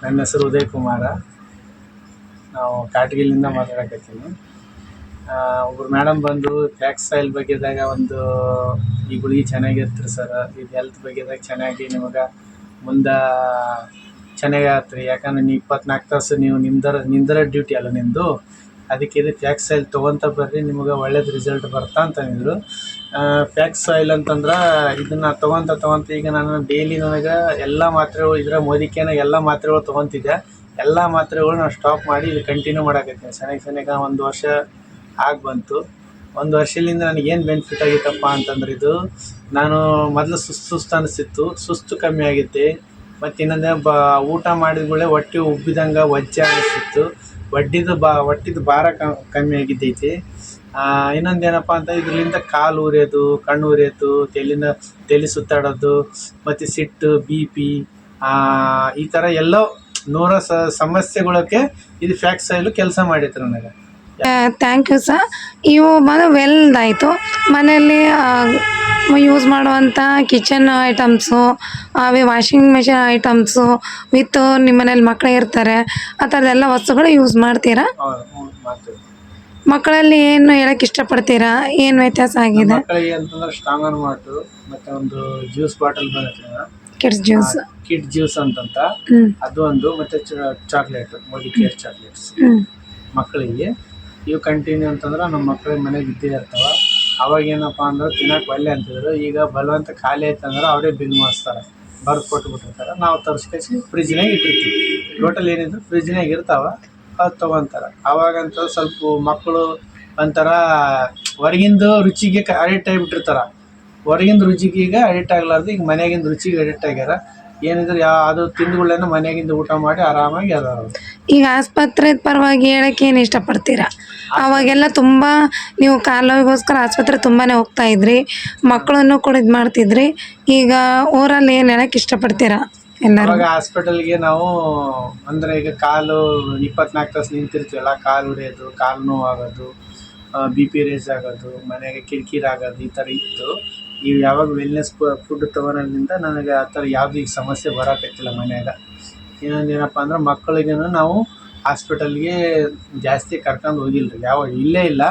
ನನ್ನ ಹೆಸರು ಉದಯ್ ಕುಮಾರ. ನಾವು ಕಾಟಗಿಲಿಂದ ಮಾತಾಡಕತ್ತೀನಿ. ಒಬ್ರು ಮೇಡಮ್ ಬಂದು ಫ್ಯಾಕ್ಸ್ ಆಯಿಲ್ ಬಗ್ಗೆದಾಗ ಒಂದು ಈ ಗುಳಿಗೆ ಚೆನ್ನಾಗಿರ್ತೀರಿ ಸರ್, ಇದು ಹೆಲ್ತ್ ಬಗ್ಗೆದಾಗ ಚೆನ್ನಾಗಿ ನಿಮಗೆ ಮುಂದೆ ಚೆನ್ನಾಗಿ ಆಗ್ತೀರಿ. ಯಾಕಂದ್ರೆ ನೀವು 24 ತಾಸು ನೀವು ನಿಂದರ ಡ್ಯೂಟಿ ಅಲ್ಲ ನಿಮ್ಮದು. ಅದಕ್ಕೆ ಇದು ಫ್ಯಾಕ್ಸ್ ಆಯಿಲ್ ತೊಗೊತ ಬರ್ರಿ, ನಿಮಗೆ ಒಳ್ಳೇದು ರಿಸಲ್ಟ್ ಬರ್ತಾ ಅಂತಂದಿದ್ರು. ಫ್ಯಾಕ್ಸ್ ಆಯಿಲ್ ಅಂತಂದ್ರೆ ಇದನ್ನು ತೊಗೊತ ಈಗ ನಾನು ಡೈಲಿ ನನಗೆ ಎಲ್ಲ ಮಾತ್ರೆಗಳು ಇದರ ಮೋದಿಕೆನ ಎಲ್ಲ ಮಾತ್ರೆಗಳು ತೊಗೊತಿದ್ದೆ. ಎಲ್ಲ ಮಾತ್ರೆಗಳು ನಾನು ಸ್ಟಾಪ್ ಮಾಡಿ ಇದು ಕಂಟಿನ್ಯೂ ಮಾಡಕತ್ತೀನಿ. ಸನಿಗೆ 1 ವರ್ಷ ಆಗಿ ಬಂತು. 1 ವರ್ಷದಿಂದ ನನಗೇನು ಬೆನಿಫಿಟ್ ಆಗಿತ್ತಪ್ಪ ಅಂತಂದ್ರೆ, ಇದು ನಾನು ಮೊದಲು ಸುಸ್ತು ಅನಿಸ್ತಿತ್ತು, ಸುಸ್ತು ಕಮ್ಮಿ ಆಗೈತಿ. ಮತ್ತು ಇನ್ನೊಂದೇ ಊಟ ಮಾಡಿದ ಹೊಟ್ಟೆ ಉಬ್ಬಿದಂಗೆ ವಜ್ಜೆ ಅನಿಸ್ತಿತ್ತು. ಹೊಟ್ಟಿದ ಭಾರ ಕಮ್ಮಿ ಆಗಿದ್ದೈತಿ. ಇನ್ನೊಂದೇನಪ್ಪ ಅಂತ ಇದರಿಂದ ಕಾಲು ಉರಿಯೋದು, ಕಣ್ಣು ಉರಿಯೋದು, ತಲೆ ಸುತ್ತಾಡೋದು, ಮತ್ತು ಸಿಟ್ಟು, BP ಈ ಥರ ಎಲ್ಲೋ 100 ಸಮಸ್ಯೆಗಳಕ್ಕೆ ಇದು ಫ್ಯಾಕ್ಸ್ ಆಯಿಲು ಕೆಲಸ ಮಾಡೈತೆ ನನಗೆ. Thank you sir. ಇವು ವೆಲ್ದಾಯಿತು. ಮನೆಯಲ್ಲಿ ಯೂಸ್ ಮಾಡುವಂಥ kitchen items, washing machine items with ನಿಮ್ಮ ಮನೇಲಿ ಮಕ್ಕಳು ಇರ್ತಾರೆ, ಆ ಥರದ್ದೆಲ್ಲ ವಸ್ತುಗಳು ಯೂಸ್ ಮಾಡ್ತೀರಾ? ಮಾಡ್ತೀವಿ. ಮಕ್ಕಳಲ್ಲಿ ಏನು ಹೇಳಕ್ಕೆ ಇಷ್ಟಪಡ್ತೀರಾ? ಏನು ವ್ಯತ್ಯಾಸ ಆಗಿದೆ? ಮಕ್ಕಳಿಗೆ ಅಂತಂದ್ರೆ ಸ್ಟ್ರಾಂಗರ್ ಮಾಟು, ಮತ್ತು ಒಂದು ಜ್ಯೂಸ್ ಬಾಟಲ್ ಬಂದೈತೆ, ಕಿಡ್ಸ್ ಜ್ಯೂಸ್, ಕಿಡ್ ಜ್ಯೂಸ್ ಅಂತಂತ ಅದು ಒಂದು, ಮತ್ತು ಚಾಕ್ಲೇಟ್, ಮೋದಿ ಕೇರ್ ಚಾಕ್ಲೇಟ್ಸ್ ಮಕ್ಕಳಿಗೆ. ಇವು ಕಂಟಿನ್ಯೂ ಅಂತಂದ್ರೆ ನಮ್ಮ ಮಕ್ಕಳಿಗೆ ಮನೆಗೆ ಇದ್ದೇ ಇರ್ತಾವ. ಅವಾಗ ಏನಪ್ಪ ಅಂದ್ರೆ ತಿನ್ನೋಕೆ ಒಳ್ಳೆ ಅಂತಿದ್ರು. ಈಗ ಬಲವಂತ ಖಾಲಿ ಆಯ್ತಂದ್ರೆ ಅವರೇ ಬಿಲ್ ಮಾಡಿಸ್ತಾರೆ, ಬರ್ದು ಕೊಟ್ಬಿಟ್ಟಿರ್ತಾರೆ. ನಾವು ತರಿಸ್ಕೇಸಿ ಫ್ರಿಜ್ನಾಗ ಇಟ್ಟಿರ್ತೀವಿ. ಟೋಟಲ್ ಏನಿದ್ರು ಫ್ರಿಜ್ನಾಗ ಇರ್ತಾವ, ಅದು ತೊಗೊತಾರೆ. ಅವಾಗಂತ ಸ್ವಲ್ಪ ಮಕ್ಕಳು ಒಂಥರ ಹೊರಗಿಂದು ರುಚಿಗೆ ಅಡಿಕ್ಟ್ ಆಗಿಬಿಟ್ಟಿರ್ತಾರೆ. ಹೊರಗಿಂದ ರುಚಿಗೆ ಈಗ ಅಡಿಕ್ಟ್ ಆಗಲಾರ್ದು ಈಗ ಮನೆಯಾಗಿಂದ ರುಚಿಗೆ ಅಡಿಕ್ಟ್ ಆಗ್ಯಾರ. ಏನಿದ್ರು ಅದು ತಿಂದುಗಳನ್ನ ಮನೆಯಾಗಿಂದ ಊಟ ಮಾಡಿ ಆರಾಮಾಗಿ ಅದಾವ. ಈಗ ಆಸ್ಪತ್ರೆ ಪರವಾಗಿ ಹೇಳಕ್ಕೆ ಏನು ಇಷ್ಟಪಡ್ತೀರಾ? ಅವಾಗೆಲ್ಲ ತುಂಬ ನೀವು ಕಾಲುಗೋಸ್ಕರ ಆಸ್ಪತ್ರೆ ತುಂಬಾ ಹೋಗ್ತಾ ಇದ್ರಿ, ಮಕ್ಕಳನ್ನು ಕೂಡ ಇದು ಮಾಡ್ತಿದ್ರಿ. ಈಗ ಓವರಾಲ್ ಏನು ಹೇಳಕ್ಕೆ ಇಷ್ಟಪಡ್ತೀರಾ ಎಲ್ಲರೂ? ಅವಾಗ ಹಾಸ್ಪಿಟಲ್ಗೆ ನಾವು ಅಂದರೆ ಈಗ ಕಾಲು 24 ತಾಸು ನಿಂತಿರ್ತೀವಲ್ಲ, ಕಾಲು ಉರಿಯೋದು, ಕಾಲು ನೋವು ಆಗೋದು, BP ರೇಸ್ ಆಗೋದು, ಮನೆಗೆ ಕಿರಿಕಿರಿ ಆಗೋದು, ಈ ಥರ ಇತ್ತು. ಈಗ ಯಾವಾಗ ವೆಲ್ನೆಸ್ ಫುಡ್ ತೊಗೊಳೋದ್ರಿಂದ ನನಗೆ ಆ ಥರ ಯಾವುದೂ ಈಗ ಸಮಸ್ಯೆ ಬರೋಕತ್ತಿಲ್ಲ ಮನ್ಯಾಗ. ಇನ್ನೊಂದೇನಪ್ಪ ಅಂದ್ರೆ ಮಕ್ಕಳಿಗೂ ನಾವು ಹಾಸ್ಪಿಟಲ್ಗೆ ಜಾಸ್ತಿ ಕರ್ಕೊಂಡು ಹೋಗಿಲ್ಲ ರೀ, ಇಲ್ಲೇ ಇಲ್ಲ.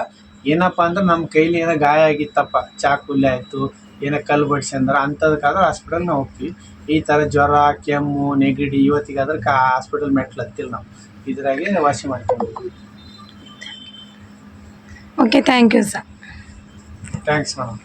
ಏನಪ್ಪ ಅಂದ್ರೆ ನಮ್ಮ ಕೈಲಿ ಏನೋ ಗಾಯ ಆಗಿತ್ತಪ್ಪ, ಚಾಕುಲಿ ಆಯಿತು, ಏನೋ ಕಲ್ಲು ಬಡ್ಸಂದ್ರೆ ಅಂಥದಕ್ಕಾದ್ರೆ ಹಾಸ್ಪಿಟಲ್ ನಾವು ಹೋಗ್ತೀವಿ. ಈ ಥರ ಜ್ವರ, ಕೆಮ್ಮು, ನೆಗಡಿ ಇವತ್ತಿಗಾದ್ರೆ ಹಾಸ್ಪಿಟಲ್ ಮೆಟ್ಲು ಹತ್ತಿಲ್ಲ, ನಾವು ಇದ್ರಾಗೆ ವಾಸಿ ಮಾಡ್ಕೊಂಡು. Okay, thank you sir. Thanks madam.